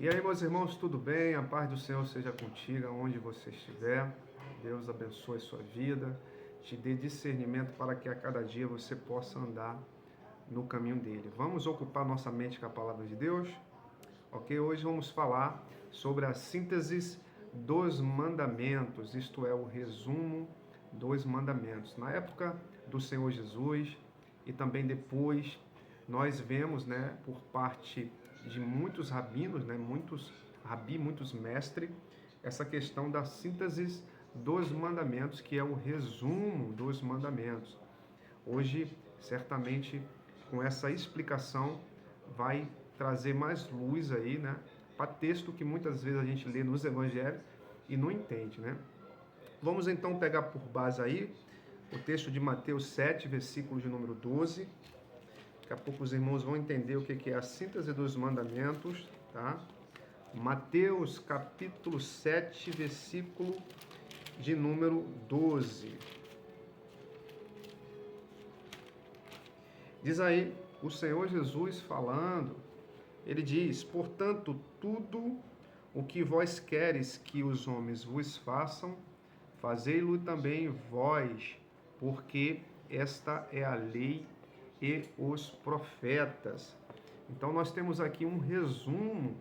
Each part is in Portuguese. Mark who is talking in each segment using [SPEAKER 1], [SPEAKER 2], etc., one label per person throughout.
[SPEAKER 1] E aí, meus irmãos, tudo bem? A paz do Senhor seja contigo, onde você estiver. Deus abençoe sua vida, te dê discernimento para que a cada dia você possa andar no caminho dele. Vamos ocupar nossa mente com a palavra de Deus? Ok? Hoje vamos falar sobre a síntese dos mandamentos, isto é, o resumo dos mandamentos. Na época do Senhor Jesus e também depois, nós vemos, por parte de muitos rabinos, muitos mestres, essa questão da síntese dos mandamentos, que é o resumo dos mandamentos. Hoje, certamente, com essa explicação, vai trazer mais luz aí, para texto que muitas vezes a gente lê nos evangelhos e não entende, Vamos então pegar por base aí o texto de Mateus 7, versículo de número 12. Daqui a pouco os irmãos vão entender o que é a síntese dos mandamentos, tá? Mateus capítulo 7, versículo de número 12. Diz aí o Senhor Jesus falando, ele diz: portanto, tudo o que vós queres que os homens vos façam, fazei-lo também vós, porque esta é a lei e os profetas. Então nós temos aqui um resumo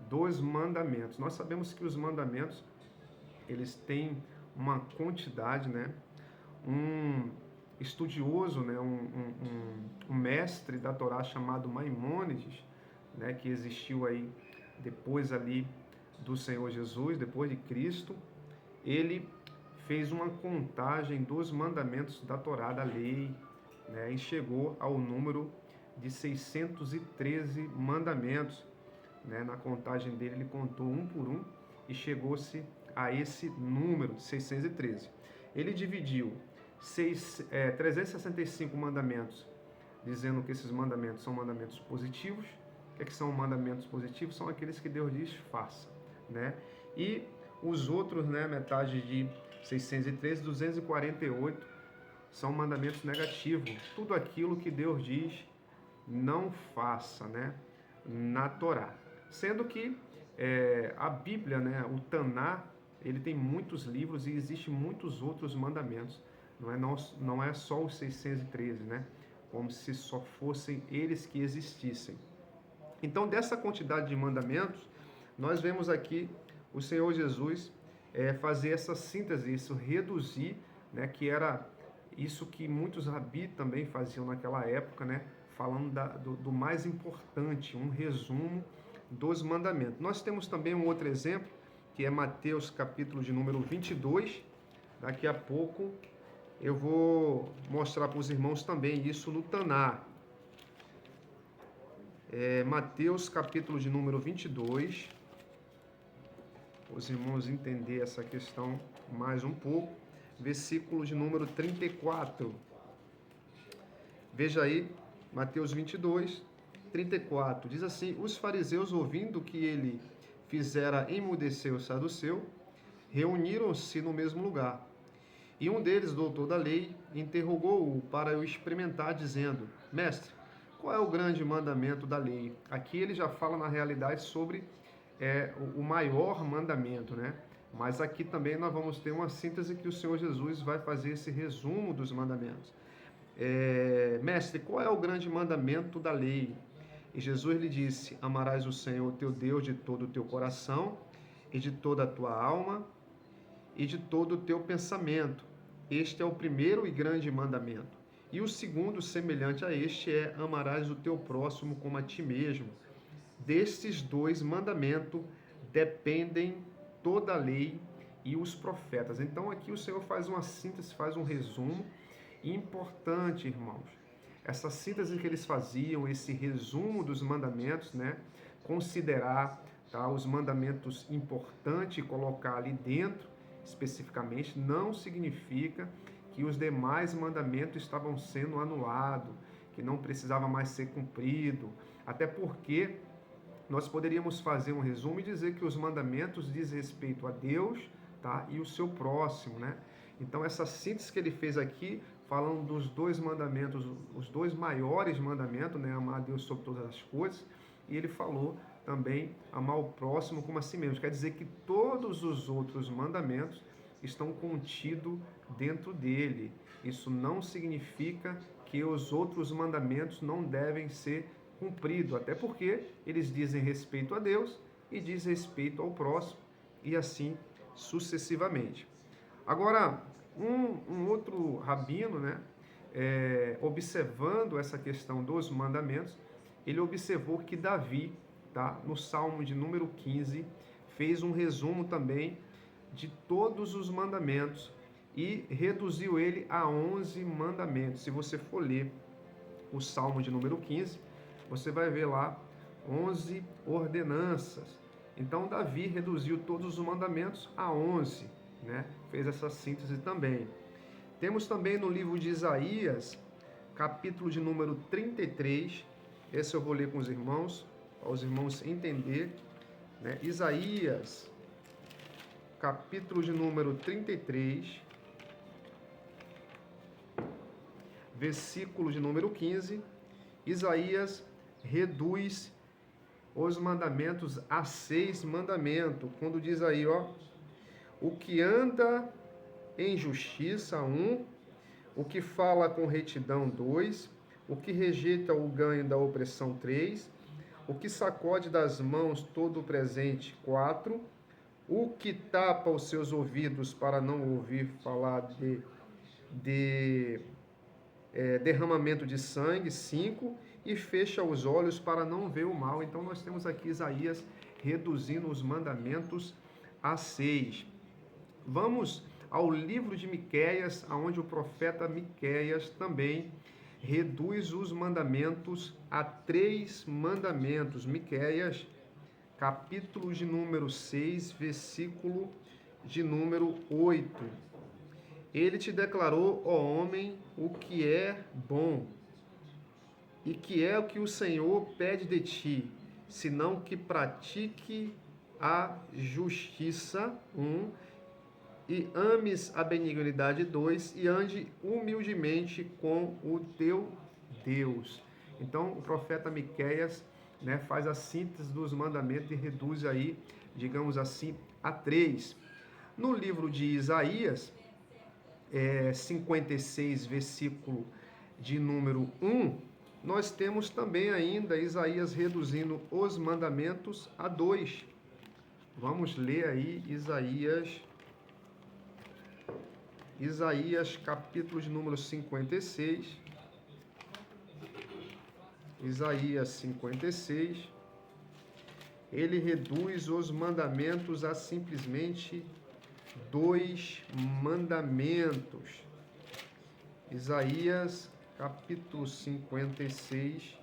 [SPEAKER 1] dos mandamentos. Nós sabemos que os mandamentos, eles têm uma quantidade, Um estudioso, um mestre da Torá chamado Maimônides, que existiu aí depois ali do Senhor Jesus, depois de Cristo, ele fez uma contagem dos mandamentos da Torá, da lei, e chegou ao número de 613 mandamentos. Na contagem dele, ele contou um por um e chegou-se a esse número de 613. Ele dividiu 365 mandamentos, dizendo que esses mandamentos são mandamentos positivos. O que são mandamentos positivos? São aqueles que Deus diz, faça. E os outros, metade de 613, 248, são mandamentos negativos. Tudo aquilo que Deus diz, não faça, na Torá. Sendo que a Bíblia, o Taná, ele tem muitos livros e existem muitos outros mandamentos. Não é só os 613, como se só fossem eles que existissem. Então, dessa quantidade de mandamentos, nós vemos aqui o Senhor Jesus fazer essa síntese, isso reduzir, que era isso que muitos rabis também faziam naquela época, falando do mais importante, um resumo dos mandamentos. Nós temos também um outro exemplo, que é Mateus capítulo de número 22. Daqui a pouco eu vou mostrar para os irmãos também isso no Taná. Mateus capítulo de número 22. Os irmãos entender essa questão mais um pouco. Versículo de número 34. Veja aí, Mateus 22, 34. Diz assim: os fariseus, ouvindo que ele fizera emudecer o saduceu, reuniram-se no mesmo lugar. E um deles, doutor da lei, interrogou-o para o experimentar, dizendo: mestre, qual é o grande mandamento da lei? Aqui ele já fala na realidade sobre o maior mandamento, Mas aqui também nós vamos ter uma síntese que o Senhor Jesus vai fazer esse resumo dos mandamentos. Mestre, qual é o grande mandamento da lei? E Jesus lhe disse: amarás o Senhor teu Deus de todo o teu coração e de toda a tua alma e de todo o teu pensamento. Este é o primeiro e grande mandamento. E o segundo, semelhante a este, é: amarás o teu próximo como a ti mesmo. Destes dois mandamentos dependem toda a lei e os profetas. Então aqui o Senhor faz uma síntese, faz um resumo importante, irmãos. Essa síntese que eles faziam, esse resumo dos mandamentos, considerar os mandamentos importantes e colocar ali dentro, especificamente, não significa que os demais mandamentos estavam sendo anulados, que não precisava mais ser cumprido, até porque nós poderíamos fazer um resumo e dizer que os mandamentos dizem respeito a Deus, e o seu próximo, Então essa síntese que ele fez aqui, falando dos dois mandamentos, os dois maiores mandamentos, amar a Deus sobre todas as coisas, e ele falou também amar o próximo como a si mesmo. Quer dizer que todos os outros mandamentos estão contidos dentro dele. Isso não significa que os outros mandamentos não devem ser cumpridos, até porque eles dizem respeito a Deus e diz respeito ao próximo, e assim sucessivamente. Agora, um outro rabino, né, observando essa questão dos mandamentos, ele observou que Davi, tá, no Salmo de número 15, fez um resumo também de todos os mandamentos e reduziu ele a 11 mandamentos. Se você for ler o Salmo de número 15, você vai ver lá 11 ordenanças. Então, Davi reduziu todos os mandamentos a 11, né? Fez essa síntese também. Temos também no livro de Isaías, capítulo de número 33, esse eu vou ler com os irmãos, para os irmãos entenderem, né? Isaías, capítulo de número 33, versículo de número 15, Isaías reduz os mandamentos a 6 mandamentos, quando diz aí, ó, o que anda em justiça, 1, o que fala com retidão, 2, o que rejeita o ganho da opressão, 3, o que sacode das mãos todo o presente, 4, o que tapa os seus ouvidos para não ouvir falar de derramamento de sangue, 5, e fecha os olhos para não ver o mal. Então nós temos aqui Isaías reduzindo os mandamentos a 6. Vamos ao livro de Miqueias, onde o profeta Miqueias também reduz os mandamentos a 3 mandamentos. Miqueias, capítulo de número 6, versículo de número 8. Ele te declarou, ó homem, o que é bom, e que é o que o Senhor pede de ti, senão que pratique a justiça, 1, e ames a benignidade, 2, e ande humildemente com o teu Deus. Então, o profeta Miqueias, né, faz a síntese dos mandamentos e reduz aí, digamos assim, a 3. No livro de Isaías, 56, versículo de número 1, nós temos também ainda Isaías reduzindo os mandamentos a 2. Vamos ler aí Isaías capítulo de número 56. Isaías 56. Ele reduz os mandamentos a simplesmente 2 mandamentos. Isaías capítulo 56,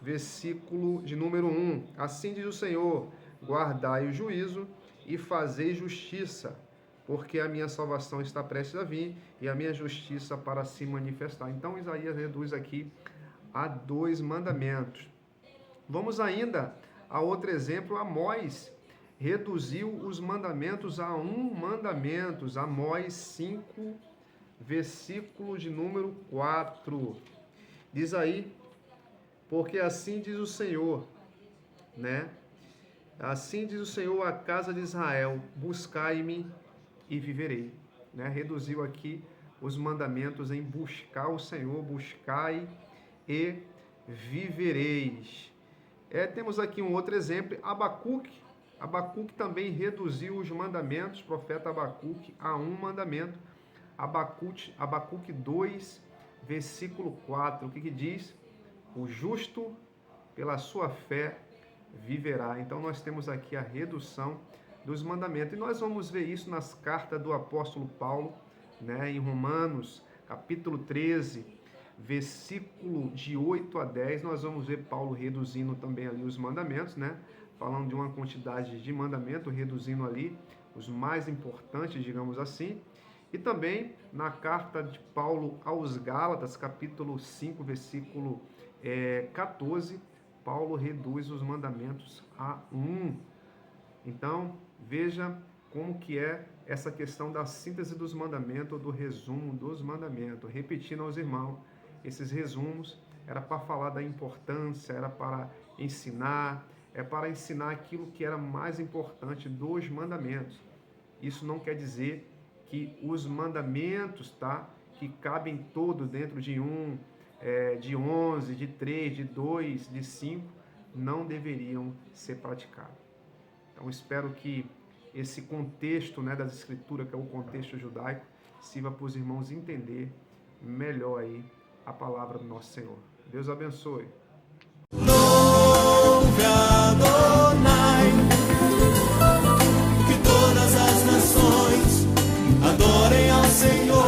[SPEAKER 1] versículo de número 1. Assim diz o Senhor: guardai o juízo e fazei justiça, porque a minha salvação está prestes a vir e a minha justiça para se manifestar. Então Isaías reduz aqui a 2 mandamentos. Vamos ainda a outro exemplo. Amós reduziu os mandamentos a 1 mandamento. Amós 5, versículo de número 4. Diz aí, porque assim diz o Senhor, né? Assim diz o Senhor à casa de Israel: buscai-me e viverei. Né? Reduziu aqui os mandamentos em buscar o Senhor, buscai e vivereis. Temos aqui um outro exemplo, Abacuque. Abacuque também reduziu os mandamentos, profeta Abacuque, a 1 mandamento. Abacuque 2, versículo 4, o que diz? O justo pela sua fé viverá. Então nós temos aqui a redução dos mandamentos. E nós vamos ver isso nas cartas do apóstolo Paulo, né, em Romanos, capítulo 13, versículo de 8 a 10, nós vamos ver Paulo reduzindo também ali os mandamentos, né? Falando de uma quantidade de mandamentos, reduzindo ali os mais importantes, digamos assim. E também na carta de Paulo aos Gálatas, capítulo 5, versículo 14, Paulo reduz os mandamentos a 1. Então, veja como que é essa questão da síntese dos mandamentos, ou do resumo dos mandamentos. Repetindo aos irmãos, esses resumos era para falar da importância, era para ensinar, para ensinar aquilo que era mais importante dos mandamentos. Isso não quer dizer que os mandamentos, tá, que cabem todos dentro de de 11, de 3, de 2, de 5, não deveriam ser praticados. Então, espero que esse contexto, né, das Escrituras, que é o contexto judaico, sirva para os irmãos entender melhor aí a palavra do nosso Senhor. Deus abençoe.
[SPEAKER 2] Louve Adonai, que todas as nações adorem ao Senhor.